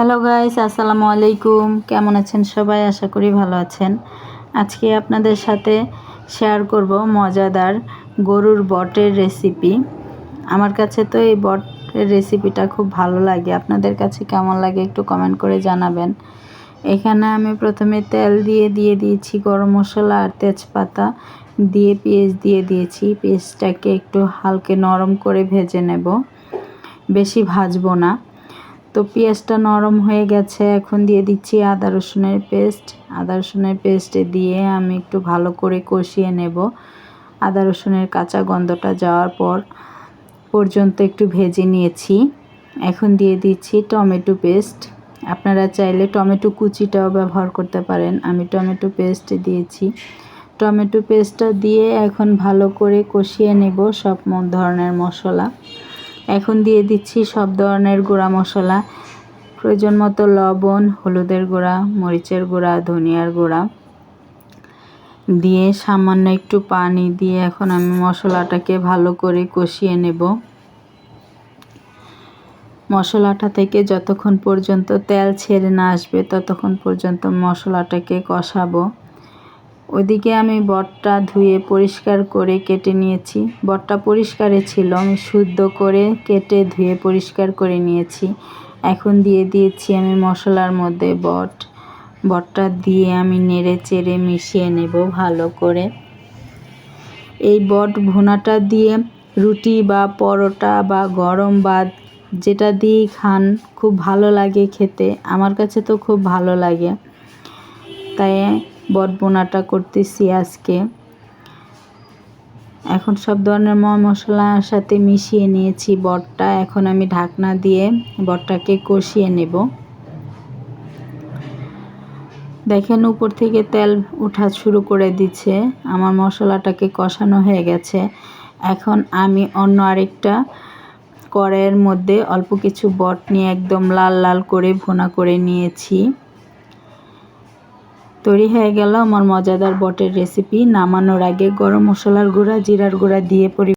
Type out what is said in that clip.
Hello guys, আসসালামু আলাইকুম। কেমন আছেন সবাই? আশা করি ভালো আছেন। আজকে আপনাদের সাথে শেয়ার করব মজাদার গরুর বটের রেসিপি। আমার কাছে তো এই বটের রেসিপিটা খুব ভালো লাগে। আপনাদের কাছে কেমন লাগে একটু কমেন্ট করে জানাবেন। এখানে আমি প্রথমে তেল দিয়ে দিয়েছি গরম মশলা আর তেজপাতা দিয়ে পেঁয়াজ দিয়ে দিয়েছি। পেঁয়াজটাকে একটু হালকা নরম করে ভেজে নেব, বেশি ভাজবো না। তো পেঁয়াজটা নরম হয়ে গেছে, এখন দিয়ে দিচ্ছি আদা রসুনের পেস্ট দিয়ে আমি একটু ভালো করে কষিয়ে নেব। আদা রসুনের কাঁচা গন্ধটা যাওয়ার পর্যন্ত একটু ভেজে নিয়েছি। এখন দিয়ে দিচ্ছি টমেটো পেস্ট। আপনারা চাইলে টমেটো কুচিটাও ব্যবহার করতে পারেন। আমি টমেটো পেস্ট দিয়েছি। টমেটো পেস্টটা দিয়ে এখন ভালো করে কষিয়ে নেব সব ধরনের মশলা। এখন দিয়ে দিচ্ছি সব ধরনের গুঁড়া মশলা, প্রয়োজন মতো লবণ, হলুদের গুঁড়া, মরিচের গুঁড়া, ধনিয়ার গুঁড়া দিয়ে সামান্য একটু পানি দিয়ে এখন আমি মশলাটাকে ভালো করে কষিয়ে নেব। মশলাটা থেকে যতক্ষণ পর্যন্ত তেল ছেড়ে না আসবে ততক্ষণ পর্যন্ত মশলাটাকে কষাবো। ওইদিকে আমি বটটা ধুয়ে পরিষ্কার করে কেটে নিয়েছি। বটটা পরিষ্কারই ছিল, আমি শুদ্ধ করে কেটে ধুয়ে পরিষ্কার করে নিয়েছি। এখন দিয়ে দিয়েছি আমি মশলার মধ্যে বটটা দিয়ে আমি নেড়ে চেড়ে মিশিয়ে নেব ভালো করে। এই বট ভুনাটা দিয়ে রুটি বা পরোটা বা গরম ভাত যেটা দিয়েই খান খুব ভালো লাগে খেতে। আমার কাছে তো খুব ভালো লাগে, তাই বট ভুনাটা করতেছি আজকে। এখন সব ধরনের মশলার সাথে মিশিয়ে নিয়েছি বটটা। এখন আমি ঢাকনা দিয়ে বটটাকে কষিয়ে নেব। দেখেন উপর থেকে তেল ওঠা শুরু করে দিচ্ছে। আমার মশলাটাকে কষানো হয়ে গেছে। এখন আমি অন্য আরেকটা কড়াইয়ের মধ্যে অল্প কিছু বট নিয়ে একদম লাল লাল করে ভুনা করে নিয়েছি। তৈরি হয়ে গেল আমার মজাদার বটের রেসিপি। নামানোর আগে গরম মশলার গুঁড়া, জিরার গুঁড়া দিয়ে